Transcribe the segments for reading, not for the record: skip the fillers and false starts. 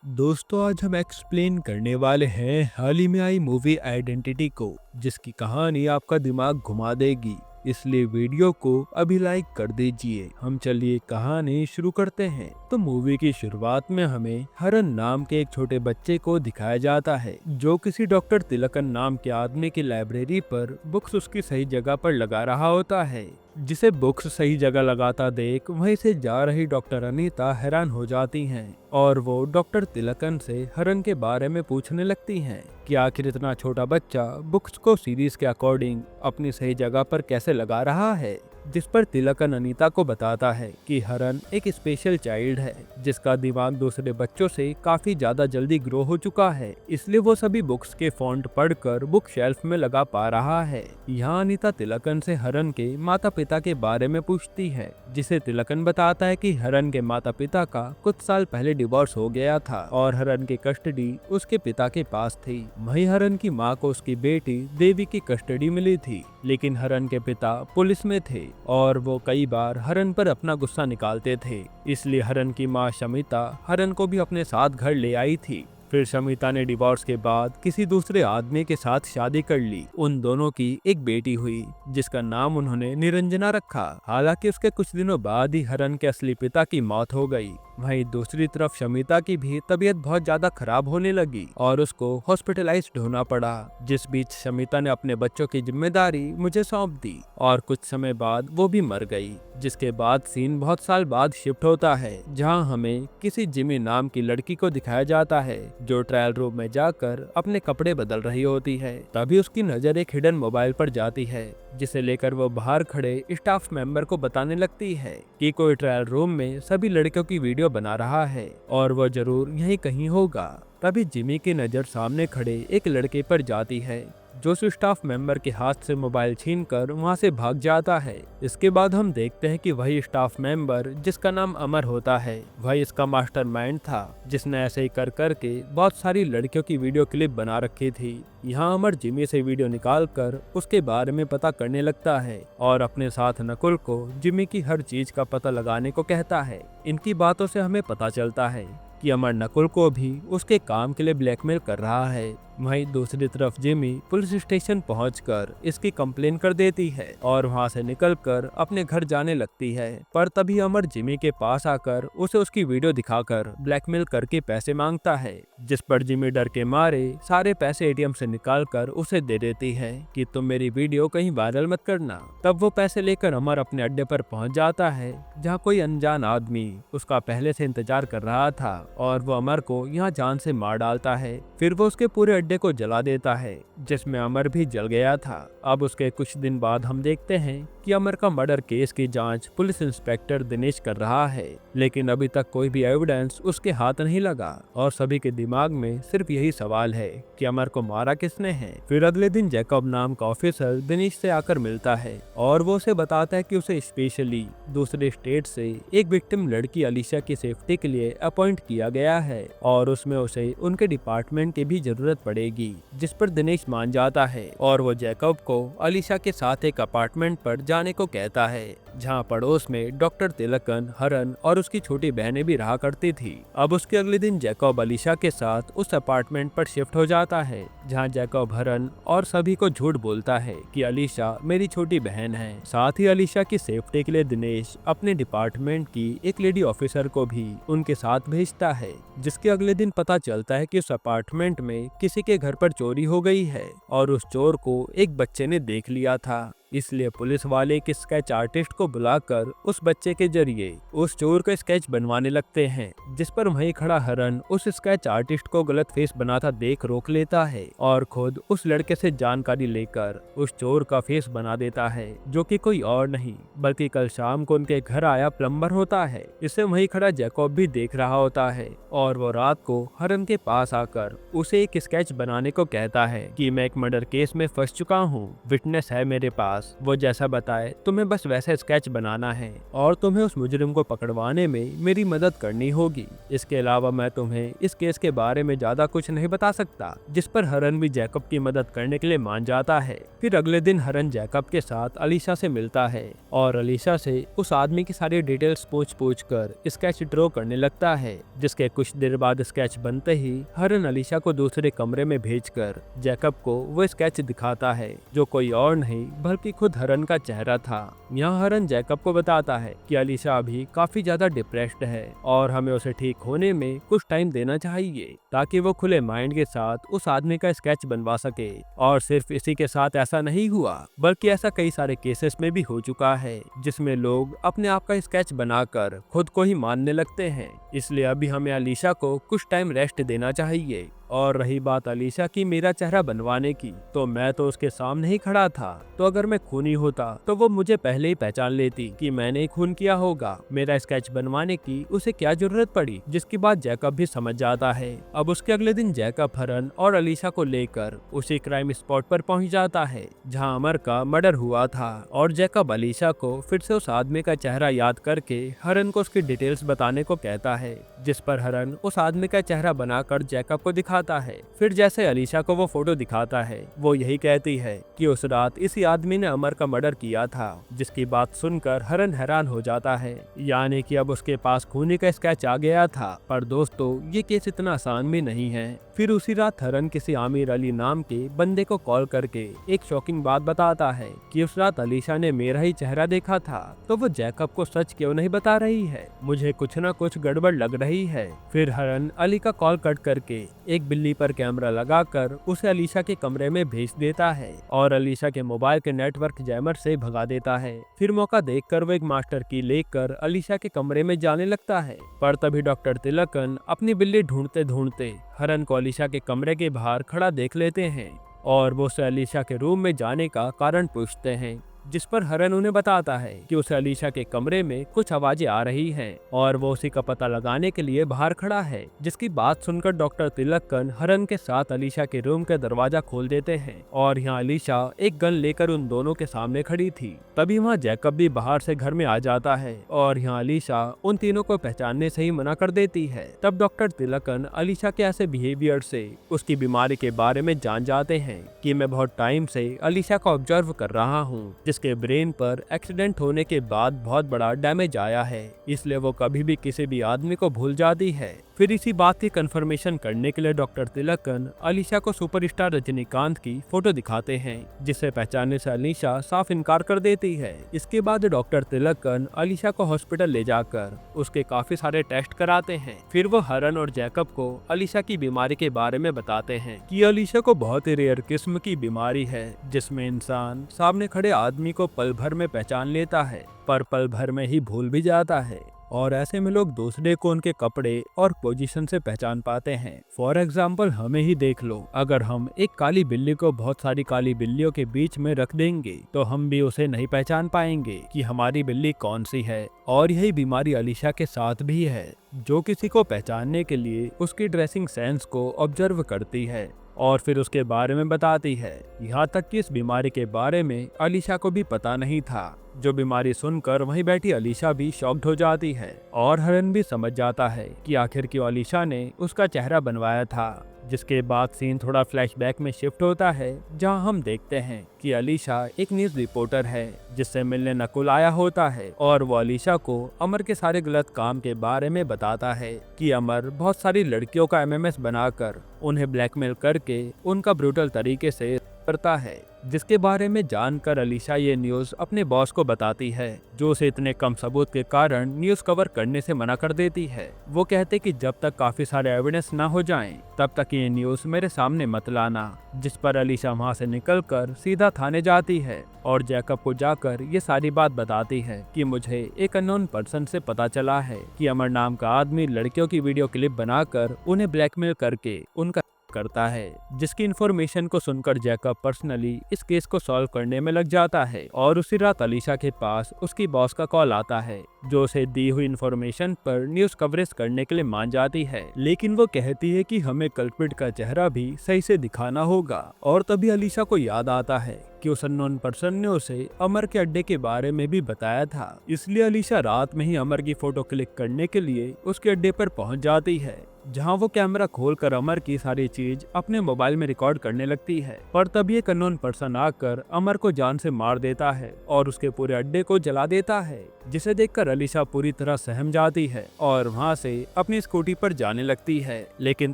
दोस्तों, आज हम एक्सप्लेन करने वाले हैं हाल ही में आई मूवी आइडेंटिटी को, जिसकी कहानी आपका दिमाग घुमा देगी। इसलिए वीडियो को अभी लाइक कर दीजिए। हम चलिए कहानी शुरू करते हैं। तो मूवी की शुरुआत में हमें हरन नाम के एक छोटे बच्चे को दिखाया जाता है, जो किसी डॉक्टर तिलकन नाम के आदमी की लाइब्रेरी पर बुक्स उसकी सही जगह पर लगा रहा होता है। जिसे बुक्स सही जगह लगाता देख वहीं से जा रही डॉक्टर अनीता हैरान हो जाती हैं और वो डॉक्टर तिलकन से हरन के बारे में पूछने लगती हैं कि आखिर इतना छोटा बच्चा बुक्स को सीरीज के अकॉर्डिंग अपनी सही जगह पर कैसे लगा रहा है। जिस पर तिलकन अनीता को बताता है कि हरन एक स्पेशल चाइल्ड है, जिसका दिमाग दूसरे बच्चों से काफी ज्यादा जल्दी ग्रो हो चुका है, इसलिए वो सभी बुक्स के फॉन्ट पढ़कर बुक शेल्फ में लगा पा रहा है। यहाँ अनीता तिलकन से हरन के माता पिता के बारे में पूछती है, जिसे तिलकन बताता है कि हरन के माता पिता का कुछ साल पहले डिवोर्स हो गया था और हरन की कस्टडी उसके पिता के पास थी। वहीं हरन की माँ को उसकी बेटी देवी की कस्टडी मिली थी, लेकिन हरन के पिता पुलिस में थे और वो कई बार हरन पर अपना गुस्सा निकालते थे। इसलिए हरन की माँ शमिता हरन को भी अपने साथ घर ले आई थी। फिर शमिता ने डिवोर्स के बाद किसी दूसरे आदमी के साथ शादी कर ली। उन दोनों की एक बेटी हुई, जिसका नाम उन्होंने निरंजना रखा। हालांकि उसके कुछ दिनों बाद ही हरन के असली पिता की मौत हो गई। वहीं दूसरी तरफ शमिता की भी तबीयत बहुत ज्यादा खराब होने लगी और उसको हॉस्पिटलाइज्ड होना पड़ा। जिस बीच शमिता ने अपने बच्चों की जिम्मेदारी मुझे सौंप दी और कुछ समय बाद वो भी मर गई। जिसके बाद सीन बहुत साल बाद शिफ्ट होता है, जहां हमें किसी जिमी नाम की लड़की को दिखाया जाता है, जो ट्रायल रूम में जाकर अपने कपड़े बदल रही होती है। तभी उसकी नजर एक हिडन मोबाइल पर जाती है, जिसे लेकर वो बाहर खड़े स्टाफ मेंबर को बताने लगती है कि कोई ट्रायल रूम में सभी लड़कियों की वीडियो बना रहा है और वो जरूर यहीं कहीं होगा। तभी जिमी की नजर सामने खड़े एक लड़के पर जाती है, जो उस स्टाफ मेंबर के हाथ से मोबाइल छीनकर वहां से भाग जाता है। इसके बाद हम देखते हैं कि वही स्टाफ मेंबर, जिसका नाम अमर होता है, वही इसका मास्टरमाइंड था, जिसने ऐसे ही कर करके बहुत सारी लड़कियों की वीडियो क्लिप बना रखी थी। यहाँ अमर जिमी से वीडियो निकालकर उसके बारे में पता करने लगता है और अपने साथ नकुल को जिमी की हर चीज का पता लगाने को कहता है। इनकी बातों से हमें पता चलता है कि अमर नकुल को भी उसके काम के लिए ब्लैकमेल कर रहा है। वहीं दूसरी तरफ जिमी पुलिस स्टेशन पहुंचकर इसकी कंप्लेन कर देती है और वहां से निकलकर अपने घर जाने लगती है। पर तभी अमर जिमी के पास आकर उसे उसकी वीडियो दिखाकर ब्लैकमेल करके पैसे मांगता है, जिस पर जिमी डर के मारे सारे पैसे एटीएम से निकालकर उसे दे देती है कि तुम मेरी वीडियो कहीं वायरल मत करना। तब वो पैसे लेकर अमर अपने अड्डे पर पहुंच जाता है, जहाँ कोई अनजान आदमी उसका पहले से इंतजार कर रहा था और वो अमर को यहाँ जान से मार डालता है। फिर वो उसके पूरे अड्डे को जला देता है, जिसमें अमर भी जल गया था। अब उसके कुछ दिन बाद हम देखते हैं कि अमर का मर्डर केस की जांच पुलिस इंस्पेक्टर दिनेश कर रहा है, लेकिन अभी तक कोई भी एविडेंस उसके हाथ नहीं लगा और सभी के दिमाग में सिर्फ यही सवाल है कि अमर को मारा किसने है। फिर अगले दिन जैकब नाम का ऑफिसर दिनेश से आकर मिलता है और वो उसे बताता है कि उसे स्पेशली दूसरे स्टेट से एक विक्टिम लड़की अलीशा की सेफ्टी के लिए अपॉइंट किया गया है और उसमें उसे उनके डिपार्टमेंट की भी जरूरत पड़ेगी। जिस पर दिनेश मान जाता है और वो जैकब को अलीशा के साथ एक अपार्टमेंट पर जाने को कहता है, जहां पड़ोस में डॉक्टर तिलकन, हरन और उसकी छोटी बहनें भी रहा करती थी। अब उसके अगले दिन जैकब अलीशा के साथ उस अपार्टमेंट पर शिफ्ट हो जाता है, जहां जैकब हरन और सभी को झूठ बोलता है कि अलीशा मेरी छोटी बहन है। साथ ही अलीशा की सेफ्टी के लिए दिनेश अपने डिपार्टमेंट की एक लेडी ऑफिसर को भी उनके साथ भेजता है। जिसके अगले दिन पता चलता है कि उस अपार्टमेंट में किसी के घर पर चोरी हो गई है और उस चोर को एक बच्चे ने देख लिया था। इसलिए पुलिस वाले एक स्केच आर्टिस्ट को बुलाकर उस बच्चे के जरिए उस चोर का स्केच बनवाने लगते हैं, जिस पर वहीं खड़ा हरन उस स्केच आर्टिस्ट को गलत फेस बनाता देख रोक लेता है और खुद उस लड़के से जानकारी लेकर उस चोर का फेस बना देता है, जो कि कोई और नहीं बल्कि कल शाम को उनके घर आया प्लम्बर होता है। इसे वहीं खड़ा जैकब भी देख रहा होता है और वो रात को हरन के पास आकर उसे एक स्केच बनाने को कहता है कि मैं एक मर्डर केस में फंस चुका हूँ, विटनेस है मेरे पास। पास। वो जैसा बताए तुम्हें बस वैसा स्केच बनाना है और तुम्हें उस मुजरिम को पकड़वाने में मेरी मदद करनी होगी। इसके अलावा मैं तुम्हें इस केस के बारे में ज्यादा कुछ नहीं बता सकता। जिस पर हरन भी जैकब की मदद करने के लिए मान जाता है। फिर अगले दिन हरन जैकब के साथ अलीशा से मिलता है और अलीशा से उस आदमी की सारी डिटेल्स पूछ कर स्केच ड्रॉ करने लगता है। जिसके कुछ देर बाद स्केच बनते ही हरन अलीशा को दूसरे कमरे में भेजकर जैकब को वो स्केच दिखाता है, जो कोई और नहीं बल्कि खुद हरन का चेहरा था। यहाँ हरन जैकब को बताता है कि अलीशा अभी काफी ज्यादा डिप्रेस्ड है और हमें उसे ठीक होने में कुछ टाइम देना चाहिए ताकि वो खुले माइंड के साथ उस आदमी का स्केच बनवा सके। और सिर्फ इसी के साथ ऐसा नहीं हुआ, बल्कि ऐसा कई सारे केसेस में भी हो चुका है जिसमें लोग अपने आप का स्केच बनाकर खुद को ही मानने लगते हैं। इसलिए अभी हमें अलीशा को कुछ टाइम रेस्ट देना चाहिए। और रही बात अलीशा की मेरा चेहरा बनवाने की, तो मैं तो उसके सामने ही खड़ा था, तो अगर मैं खूनी होता तो वो मुझे पहले ही पहचान लेती कि मैंने खून किया होगा। मेरा स्केच बनवाने की उसे क्या जरूरत पड़ी, जिसकी बात जैकब भी समझ जाता है। अब उसके अगले दिन जैकब हरन और अलीशा को लेकर उसी क्राइम स्पॉट पर पहुंच जाता है जहां अमर का मर्डर हुआ था। और जैकब अलीशा को फिर से उस आदमी का चेहरा याद करके हरन को उसकी डिटेल्स बताने को कहता है, जिस पर हरन उस आदमी का चेहरा बनाकर जैकब को दिखाता है। फिर जैसे अलीशा को वो फोटो दिखाता है, वो यही कहती है कि उस रात इसी आदमी ने अमर का मर्डर किया था। जिसकी बात सुनकर हरन हैरान हो जाता है, यानी कि अब उसके पास खूनी का स्केच आ गया था। पर दोस्तों, ये केस इतना आसान भी नहीं है। फिर उसी रात हरन किसी आमिर अली नाम के बंदे को कॉल करके एक शॉकिंग बात बताता है कि उस रात अलीशा ने मेरा ही चेहरा देखा था। तो वो जैकब को सच क्यों नहीं बता रही है? मुझे कुछ न कुछ गड़बड़ लग रही है। फिर हरन अली का कॉल कट करके एक बिल्ली पर कैमरा लगाकर उसे अलीशा के कमरे में भेज देता है और अलीशा के मोबाइल के नेटवर्क जैमर से भगा देता है। फिर मौका देखकर वो एक मास्टर की लेकर अलीशा के कमरे में जाने लगता है। पर तभी डॉक्टर तिलकन अपनी बिल्ली ढूंढते ढूंढते हरन को अलीशा के कमरे के बाहर खड़ा देख लेते हैं और वो उसे अलीशा के रूम में जाने का कारण पूछते हैं। जिस पर हरन उन्हें बताता है कि उसे अलीशा के कमरे में कुछ आवाजें आ रही हैं और वो उसी का पता लगाने के लिए बाहर खड़ा है। जिसकी बात सुनकर डॉक्टर तिलकन हरन के साथ अलीशा के रूम का दरवाजा खोल देते हैं और यहाँ अलीशा एक गन लेकर उन दोनों के सामने खड़ी थी। तभी वहाँ जैकब भी बाहर से घर में आ जाता है और यहाँ अलीशा उन तीनों को पहचानने से ही मना कर देती है। तब डॉक्टर तिलकन अलीशा के ऐसे बिहेवियर से उसकी बीमारी के बारे में जान जाते हैं कि मैं बहुत टाइम से अलीशा को ऑब्जर्व कर रहा हूँ, जिसके ब्रेन पर एक्सीडेंट होने के बाद बहुत बड़ा डैमेज आया है, इसलिए वो कभी भी किसी भी आदमी को भूल जाती है। फिर इसी बात की कंफर्मेशन करने के लिए डॉक्टर तिलकन अलीशा को सुपरस्टार रजनीकांत की फोटो दिखाते हैं, जिसे पहचानने से अलीशा साफ इनकार कर देती है। इसके बाद डॉक्टर तिलकन अलीशा को हॉस्पिटल ले जाकर उसके काफी सारे टेस्ट कराते हैं। फिर वो हरन और जैकब को अलीशा की बीमारी के बारे में बताते हैं कि अलीशा को बहुत ही रेयर किस्म की बीमारी है, जिसमें इंसान सामने खड़े आदमी को पल भर में पहचान लेता है, पर पल भर में ही भूल भी जाता है। और ऐसे में लोग दूसरे को उनके कपड़े और पोजीशन से पहचान पाते हैं। फॉर एग्जाम्पल हमें ही देख लो, अगर हम एक काली बिल्ली को बहुत सारी काली बिल्लियों के बीच में रख देंगे तो हम भी उसे नहीं पहचान पाएंगे कि हमारी बिल्ली कौन सी है। और यही बीमारी अलीशा के साथ भी है, जो किसी को पहचानने के लिए उसकी ड्रेसिंग सेंस को ऑब्जर्व करती है और फिर उसके बारे में बताती है। यहाँ तक कि इस बीमारी के बारे में अलीशा को भी पता नहीं था। जो बीमारी सुनकर वहीं बैठी अलीशा भी शॉक्ड हो जाती है और हरन भी समझ जाता है कि आखिर क्यों अलीशा ने उसका चेहरा बनवाया था। जिसके बाद सीन थोड़ा फ्लैशबैक में शिफ्ट होता है, जहां हम देखते हैं कि अलीशा एक न्यूज रिपोर्टर है जिससे मिलने नकुल आया होता है और वो अलीशा को अमर के सारे गलत काम के बारे में बताता है कि अमर बहुत सारी लड़कियों का एमएमएस बनाकर उन्हें ब्लैकमेल करके उनका ब्रूटल तरीके से करता है। जिसके बारे में जानकर अलीशा ये न्यूज अपने बॉस को बताती है, जो उसे इतने कम सबूत के कारण न्यूज कवर करने से मना कर देती है। वो कहते कि जब तक काफी सारे एविडेंस ना हो जाएं, तब तक ये न्यूज मेरे सामने मत लाना। जिस पर अलीशा वहाँ से निकलकर सीधा थाने जाती है और जैकब को जाकर ये सारी बात बताती है कि मुझे एक अननोन पर्सन से पता चला है कि अमर नाम का आदमी लड़कियों की वीडियो क्लिप बनाकर उन्हें ब्लैकमेल करके उनका करता है, जिसकी इन्फॉर्मेशन को सुनकर जैकब पर्सनली इस केस को सॉल्व करने में लग जाता है। और उसी रात अलीशा के पास उसकी बॉस का कॉल आता है, जो उसे दी हुई इन्फॉर्मेशन पर न्यूज कवरेज करने के लिए मान जाती है, लेकिन वो कहती है कि हमें कल्प्रिट का चेहरा भी सही से दिखाना होगा। और तभी अलीशा को याद आता है कि उस अननोन पर्सन ने उसे अमर के अड्डे के बारे में भी बताया था, इसलिए अलीशा रात में ही अमर की फोटो क्लिक करने के लिए उसके अड्डे पर पहुंच जाती है, जहां वो कैमरा खोलकर अमर की सारी चीज अपने मोबाइल में रिकॉर्ड करने लगती है। पर तभी एक अननोन पर्सन आकर अमर को जान से मार देता है और उसके पूरे अड्डे को जला देता है, जिसे देखकर अलीशा पूरी तरह सहम जाती है और वहां से अपनी स्कूटी पर जाने लगती है। लेकिन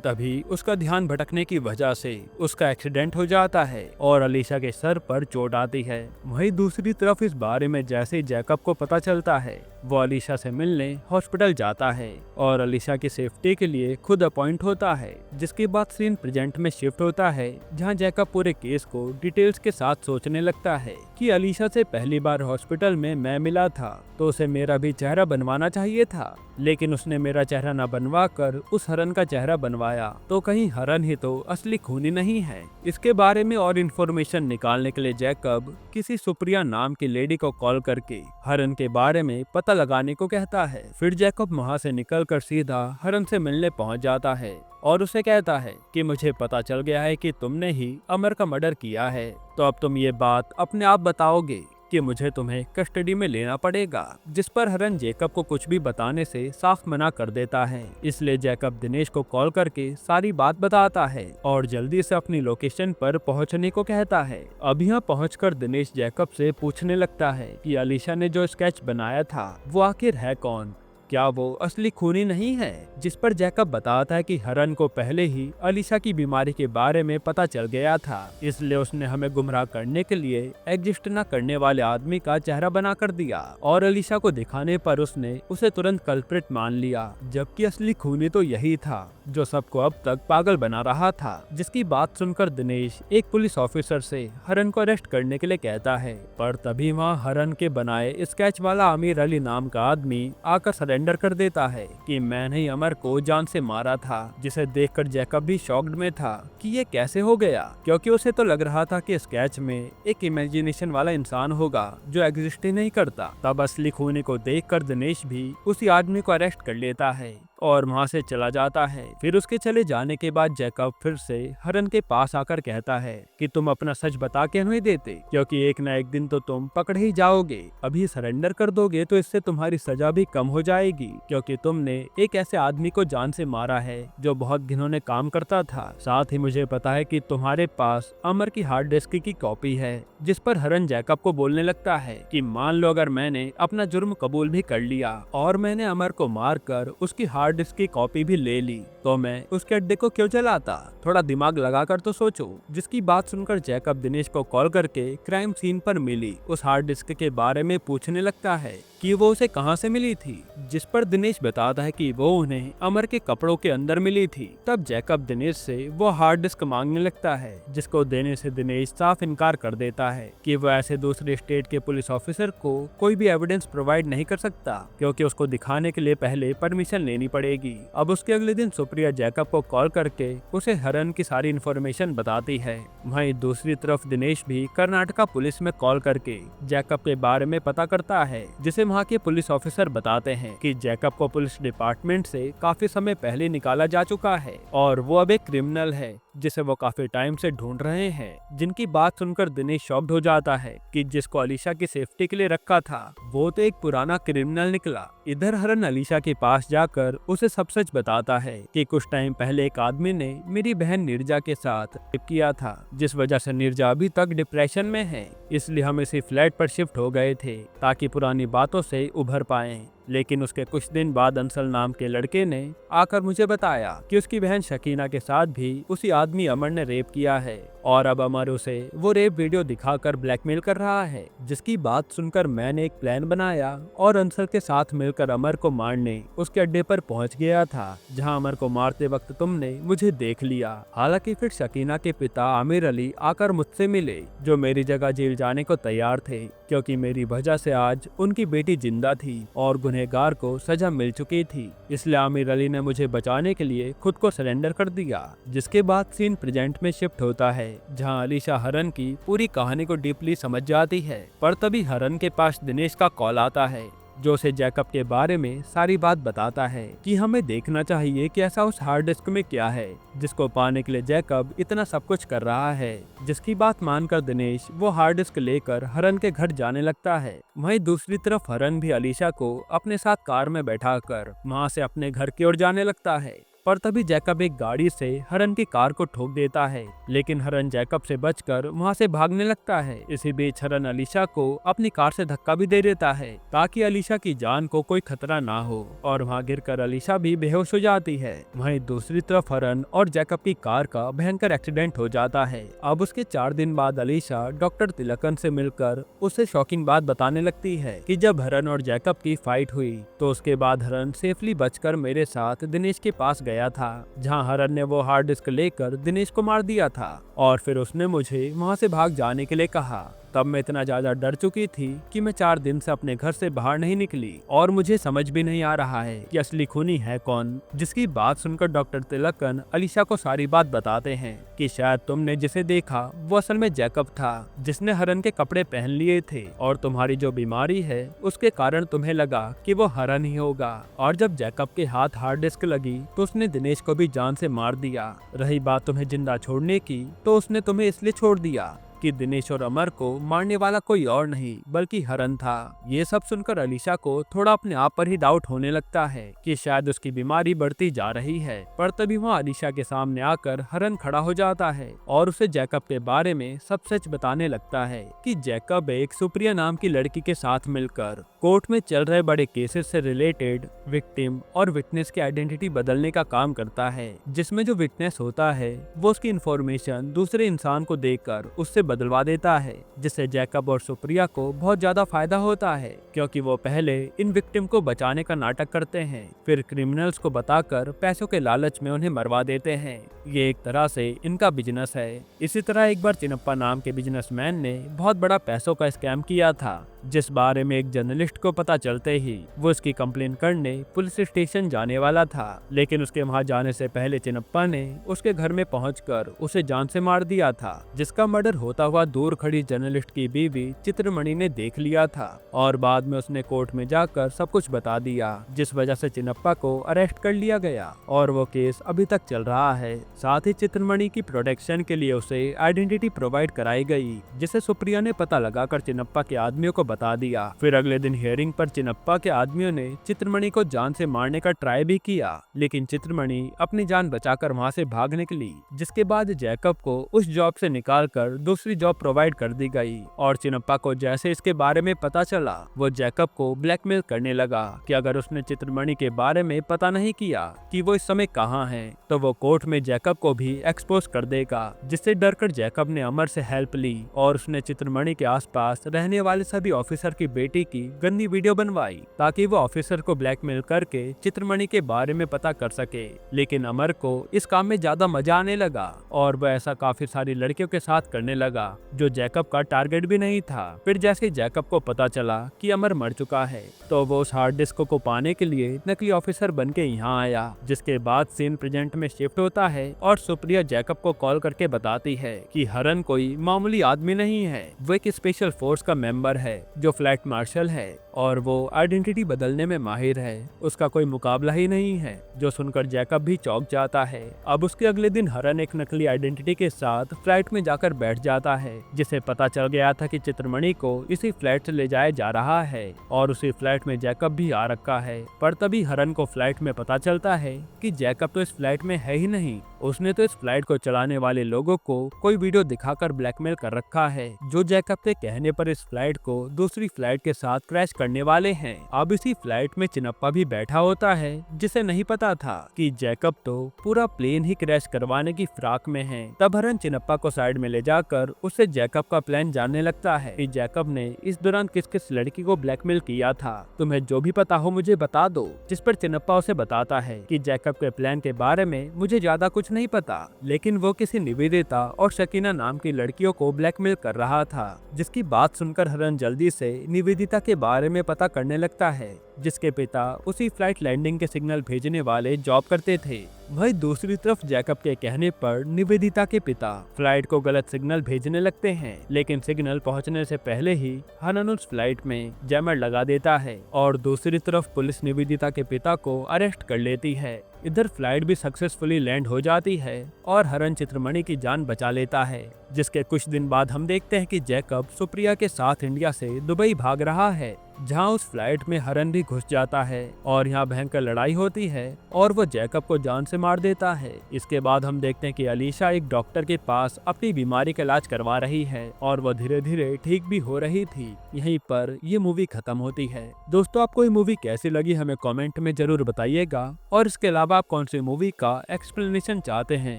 तभी उसका ध्यान भटकने की वजह से उसका एक्सीडेंट हो जाता है और अलीशा के सर पर चोट आती है। वहीं दूसरी तरफ इस बारे में जैसे ही जैकब को पता चलता है, वो अलीशा से मिलने हॉस्पिटल जाता है और अलीशा की सेफ्टी के लिए खुद अपॉइंट होता है। जिसके बाद सीन प्रेजेंट में शिफ्ट होता है, जहां जैकब पूरे केस को डिटेल्स के साथ सोचने लगता है कि अलीशा से पहली बार हॉस्पिटल में मैं मिला था तो उसे मेरा भी चेहरा बनवाना चाहिए था, लेकिन उसने मेरा चेहरा न बनवा कर उस हरन का चेहरा बनवाया, तो कहीं हरन ही तो असली खूनी नहीं है। इसके बारे में और इन्फॉर्मेशन निकालने के लिए जैकब किसी सुप्रिया नाम की लेडी को कॉल करके हरन के बारे में पता लगाने को कहता है। फिर जैकब वहां से निकलकर सीधा हरन से मिलने पहुंच जाता है और उसे कहता है कि मुझे पता चल गया है कि तुमने ही अमर का मर्डर किया है, तो अब तुम ये बात अपने आप बताओगे कि मुझे तुम्हें कस्टडी में लेना पड़ेगा। जिस पर हरन जैकब को कुछ भी बताने से साफ मना कर देता है, इसलिए जैकब दिनेश को कॉल करके सारी बात बताता है और जल्दी से अपनी लोकेशन पर पहुंचने को कहता है। अब यहाँ पहुंचकर दिनेश जैकब से पूछने लगता है कि अलीशा ने जो स्केच बनाया था वो आखिर है कौन, क्या वो असली खूनी नहीं है। जिस पर जैकब बताता है कि हरन को पहले ही अलीशा की बीमारी के बारे में पता चल गया था, इसलिए उसने हमें गुमराह करने के लिए एग्जिस्ट न करने वाले आदमी का चेहरा बना कर दिया और अलीशा को दिखाने पर उसने उसे तुरंत कल्प्रिट मान लिया, जबकि असली खूनी तो यही था जो सबको अब तक पागल बना रहा था। जिसकी बात सुनकर दिनेश एक पुलिस ऑफिसर से हरन को अरेस्ट करने के लिए कहता है, पर तभी वहाँ हरन के बनाए स्केच वाला आमिर अली नाम का आदमी आकर सरेंडर कर देता है कि मैंने ही अमर को जान से मारा था। जिसे देखकर जैकब भी शॉक्ड में था कि ये कैसे हो गया, क्योंकि उसे तो लग रहा था कि स्केच में एक इमेजिनेशन वाला इंसान होगा जो एग्जिस्ट ही नहीं करता। तब असली खूनी को देखकर दिनेश भी उसी आदमी को अरेस्ट कर लेता है और वहां से चला जाता है। फिर उसके चले जाने के बाद जैकब फिर से हरन के पास आकर कहता है कि तुम अपना सच बता के नहीं देते, क्योंकि एक न एक दिन तो तुम पकड़े ही जाओगे। अभी सरेंडर कर दोगे तो इससे तुम्हारी सजा भी कम हो जाएगी, क्योंकि तुमने एक ऐसे आदमी को जान से मारा है जो बहुत घिनौने काम करता था। साथ ही मुझे पता है कि तुम्हारे पास अमर की हार्ड डिस्क की कॉपी है। जिस पर हरन जैकब को बोलने लगता है कि मान लो अगर मैंने अपना जुर्म कबूल भी कर लिया और मैंने अमर को मार कर उसकी हार्ड डिस्क की कॉपी भी ले ली, तो मैं उसके अड्डे को क्यों जलाता, थोड़ा दिमाग लगाकर तो सोचो। जिसकी बात सुनकर जैकब दिनेश को कॉल करके क्राइम सीन पर मिली उस हार्ड डिस्क के बारे में पूछने लगता है कि वो उसे कहां से मिली थी। जिस पर दिनेश बताता है कि वो उन्हें अमर के कपड़ों के अंदर मिली थी। तब जैकब दिनेश से वो हार्ड डिस्क मांगने लगता है, जिसको देने से दिनेश साफ इनकार कर देता है कि वो ऐसे दूसरे स्टेट के पुलिस ऑफिसर को कोई भी एविडेंस प्रोवाइड नहीं कर सकता, क्योंकि उसको दिखाने के लिए पहले परमिशन लेनी पड़ेगी। अब उसके अगले दिन सुप्रिया जैकब को कॉल करके उसे हरन की सारी इन्फॉर्मेशन बताती है। वहीं दूसरी तरफ दिनेश भी कर्नाटका पुलिस में कॉल करके जैकब के बारे में पता करता है, जिसे वहाँ के पुलिस ऑफिसर बताते हैं कि जैकब को पुलिस डिपार्टमेंट से काफी समय पहले निकाला जा चुका है और वो अब एक क्रिमिनल है जिसे वो काफी टाइम से ढूंढ रहे हैं। जिनकी बात सुनकर दिनेश शॉक्ड हो जाता है कि जिसको अलीशा की सेफ्टी के लिए रखा था वो तो एक पुराना क्रिमिनल निकला। इधर हरन अलीशा के पास जाकर उसे सब सच बताता है कि कुछ टाइम पहले एक आदमी ने मेरी बहन नीरजा के साथ रेप किया था, जिस वजह से नीरजा अभी तक डिप्रेशन में है। इसलिए हम इसी फ्लैट पर शिफ्ट हो गए थे ताकि पुरानी बातों से उभर पाएं। लेकिन उसके कुछ दिन बाद अंसल नाम के लड़के ने आकर मुझे बताया कि उसकी बहन शकीना के साथ भी उसी आदमी अमर ने रेप किया है और अब अमर उसे वो रेप वीडियो दिखाकर ब्लैकमेल कर रहा है। जिसकी बात सुनकर मैंने एक प्लान बनाया और अंसर के साथ मिलकर अमर को मारने उसके अड्डे पर पहुंच गया था, जहां अमर को मारते वक्त तुमने मुझे देख लिया। हालांकि फिर शकीना के पिता आमिर अली आकर मुझसे मिले, जो मेरी जगह जेल जाने को तैयार थे, क्योंकि मेरी वजह से आज उनकी बेटी जिंदा थी और गुनहगार को सजा मिल चुकी थी। इसलिए आमिर अली ने मुझे बचाने के लिए खुद को सरेंडर कर दिया। जिसके बाद सीन प्रेजेंट में शिफ्ट होता है, जहां अलीशा हरन की पूरी कहानी को डीपली समझ जाती है। पर तभी हरन के पास दिनेश का कॉल आता है, जो उसे जैकब के बारे में सारी बात बताता है कि हमें देखना चाहिए कि ऐसा उस हार्ड डिस्क में क्या है जिसको पाने के लिए जैकब इतना सब कुछ कर रहा है। जिसकी बात मानकर दिनेश वो हार्ड डिस्क लेकर हरन के घर जाने लगता है। वहीं दूसरी तरफ हरन भी अलीशा को अपने साथ कार में बैठाकर वहां से अपने घर की ओर जाने लगता है। पर तभी जैकब एक गाड़ी से हरन की कार को ठोक देता है, लेकिन हरन जैकब से बचकर वहां से भागने लगता है। इसी बीच हरन अलीशा को अपनी कार से धक्का भी दे देता है, ताकि अलीशा की जान को कोई खतरा ना हो, और वहां गिरकर अलीशा भी बेहोश हो जाती है। वहीं दूसरी तरफ हरन और जैकब की कार का भयंकर एक्सीडेंट हो जाता है। अब उसके 4 दिन बाद अलीशा डॉक्टर तिलकन से मिलकर उसे शॉकिंग बात बताने लगती है कि जब हरन और जैकब की फाइट हुई तो उसके बाद हरन सेफली बचकर मेरे साथ दिनेश के पास गया था, जहां हरन ने वो हार्ड डिस्क लेकर दिनेश को मार दिया था और फिर उसने मुझे वहां से भाग जाने के लिए कहा। तब मैं इतना ज्यादा डर चुकी थी कि मैं 4 दिन से अपने घर से बाहर नहीं निकली और मुझे समझ भी नहीं आ रहा है कि असली खूनी है कौन। जिसकी बात सुनकर डॉक्टर तिलकन अलीशा को सारी बात बताते हैं कि शायद तुमने जिसे देखा वो असल में जैकब था, जिसने हरन के कपड़े पहन लिए थे, और तुम्हारी जो बीमारी है उसके कारण तुम्हें लगा कि वो हरन ही होगा। और जब जैकब के हाथ हार्ड डिस्क लगी तो उसने दिनेश को भी जान से मार दिया। रही बात तुम्हें जिंदा छोड़ने की, तो उसने तुम्हें इसलिए छोड़ दिया कि दिनेश और अमर को मारने वाला कोई और नहीं बल्कि हरन था। ये सब सुनकर अलीशा को थोड़ा अपने आप पर ही डाउट होने लगता है कि शायद उसकी बीमारी बढ़ती जा रही है। पर तभी वहाँ अलीशा के सामने आकर हरन खड़ा हो जाता है और उसे जैकब के बारे में सब सच बताने लगता है कि जैकब एक सुप्रिया नाम की लड़की के साथ मिलकर कोर्ट में चल रहे बड़े केसेस से रिलेटेड विक्टिम और विटनेस की आइडेंटिटी बदलने का काम करता है, जिसमें जो विटनेस होता है वो उसकी इंफॉर्मेशन दूसरे इंसान को देकर उससे बदलवा देता है, जिससे जैकब और सुप्रिया को बहुत ज्यादा फायदा होता है, क्योंकि वो पहले इन विक्टिम को बचाने का नाटक करते हैं, फिर क्रिमिनल्स को बताकर पैसों के लालच में उन्हें मरवा देते हैं। ये एक तरह से इनका बिजनेस है। इसी तरह एक बार चिनप्पा नाम के बिजनेसमैन ने बहुत बड़ा पैसों का स्कैम किया था, जिस बारे में एक जर्नलिस्ट को पता चलते ही वो इसकी कंप्लेन करने पुलिस स्टेशन जाने वाला था। लेकिन उसके वहां जाने से पहले चिनप्पा ने उसके घर में पहुंचकर उसे जान से मार दिया था, जिसका मर्डर होता हुआ दूर खड़ी जर्नलिस्ट की बीवी चित्रमणि ने देख लिया था और बाद में उसने कोर्ट में जाकर सब कुछ बता दिया, जिस वजह से चिनप्पा को अरेस्ट कर लिया गया और वो केस अभी तक चल रहा है। साथ ही चित्रमणि की प्रोटेक्शन के लिए उसे आइडेंटिटी प्रोवाइड कराई गई, जिसे सुप्रिया ने पता लगाकर चिनप्पा के आदमियों को बता दिया। फिर अगले दिन हियरिंग पर चिनप्पा के आदमियों ने चित्रमणि को जान से मारने का ट्राई भी किया, लेकिन चित्रमणि अपनी जान बचाकर वहां से भाग निकली। जिसके बाद जैकब को उस जॉब से निकालकर दूसरी जॉब प्रोवाइड कर दी गई और चिनप्पा को जैसे इसके बारे में पता चला वो जैकब को ब्लैकमेल करने लगा कि अगर उसने चित्रमणि के बारे में पता नहीं किया कि वो इस समय कहाँ है तो वो कोर्ट में जैकब को भी एक्सपोज कर देगा। जिससे डरकर जैकब ने अमर से हेल्प ली और उसने चित्रमणि के आसपास रहने वाले सभी ऑफिसर की बेटी की गंदी वीडियो बनवाई, ताकि वो ऑफिसर को ब्लैकमेल करके चित्रमणि के बारे में पता कर सके। लेकिन अमर को इस काम में ज्यादा मजा आने लगा और वह ऐसा काफी सारी लड़कियों के साथ करने लगा जो जैकब का टारगेट भी नहीं था। फिर जैसे जैकब को पता चला कि अमर मर चुका है तो वो उस हार्ड डिस्क को पाने के लिए नकली ऑफिसर बन के यहाँ आया। जिसके बाद सीन प्रेजेंट में शिफ्ट होता है और सुप्रिया जैकब को कॉल करके बताती है कि हरन कोई मामूली आदमी नहीं है, वो एक स्पेशल फोर्स का मेंबर है जो फ्लैट मार्शल है और वो आइडेंटिटी बदलने में माहिर है, उसका कोई मुकाबला ही नहीं है। जो सुनकर जैकब भी चौंक जाता है। अब उसके अगले दिन हरन एक नकली आइडेंटिटी के साथ फ्लैट में जाकर बैठ जाता है, जिसे पता चल गया था कि चित्रमणि को इसी फ्लैट से ले जाया जा रहा है और उसी फ्लैट में जैकब भी आ रखा है। पर तभी हरन को फ्लैट में पता चलता है कि जैकब तो इस फ्लैट में है ही नहीं उसने तो इस फ्लाइट को चलाने वाले लोगों को कोई वीडियो दिखाकर ब्लैकमेल कर रखा है, जो जैकब के कहने पर इस फ्लाइट को दूसरी फ्लाइट के साथ क्रैश करने वाले हैं। अब इसी फ्लाइट में चिनप्पा भी बैठा होता है, जिसे नहीं पता था कि जैकब तो पूरा प्लेन ही क्रैश करवाने की फिराक में है। तब हरन चिनप्पा को साइड में ले जाकर उससे जैकब का प्लान जानने लगता है कि जैकब ने इस दौरान किस किस लड़की को ब्लैकमेल किया था। तुम्हें जो भी पता हो मुझे बता दो। जिस पर चिनप्पा उसे बताता है कि जैकब के प्लान के बारे में मुझे ज्यादा कुछ नहीं पता, लेकिन वो किसी निवेदिता और शकीना नाम की लड़कियों को ब्लैकमेल कर रहा था। जिसकी बात सुनकर हरन जल्दी से निवेदिता के बारे में पता करने लगता है, जिसके पिता उसी फ्लाइट लैंडिंग के सिग्नल भेजने वाले जॉब करते थे। वही दूसरी तरफ जैकब के कहने पर निवेदिता के पिता फ्लाइट को गलत सिग्नल भेजने लगते हैं, लेकिन सिग्नल पहुंचने से पहले ही हनन उस फ्लाइट में जैमर लगा देता है और दूसरी तरफ पुलिस निवेदिता के पिता को अरेस्ट कर लेती है। इधर फ्लाइट भी सक्सेसफुली लैंड हो जाती है और हरन चित्रमणि की जान बचा लेता है। जिसके कुछ दिन बाद हम देखते हैं कि जैकब सुप्रिया के साथ इंडिया से दुबई भाग रहा है, जहां उस फ्लाइट में हरन भी घुस जाता है और यहां भयंकर लड़ाई होती है और वो जैकब को जान से मार देता है। इसके बाद हम देखते हैं कि अलीशा एक डॉक्टर के पास अपनी बीमारी का इलाज करवा रही है और वो धीरे धीरे ठीक भी हो रही थी। यहीं पर ये मूवी खत्म होती है। दोस्तों, आपको ये मूवी कैसी लगी हमें कमेंट में जरूर बताइएगा, और इसके अलावा आप कौन सी मूवी का एक्सप्लेनेशन चाहते हैं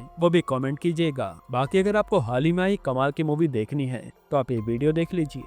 वो भी कमेंट कीजिएगा। बाकी अगर आपको हाल ही में आई कमाल की मूवी देखनी है तो आप ये वीडियो देख लीजिए।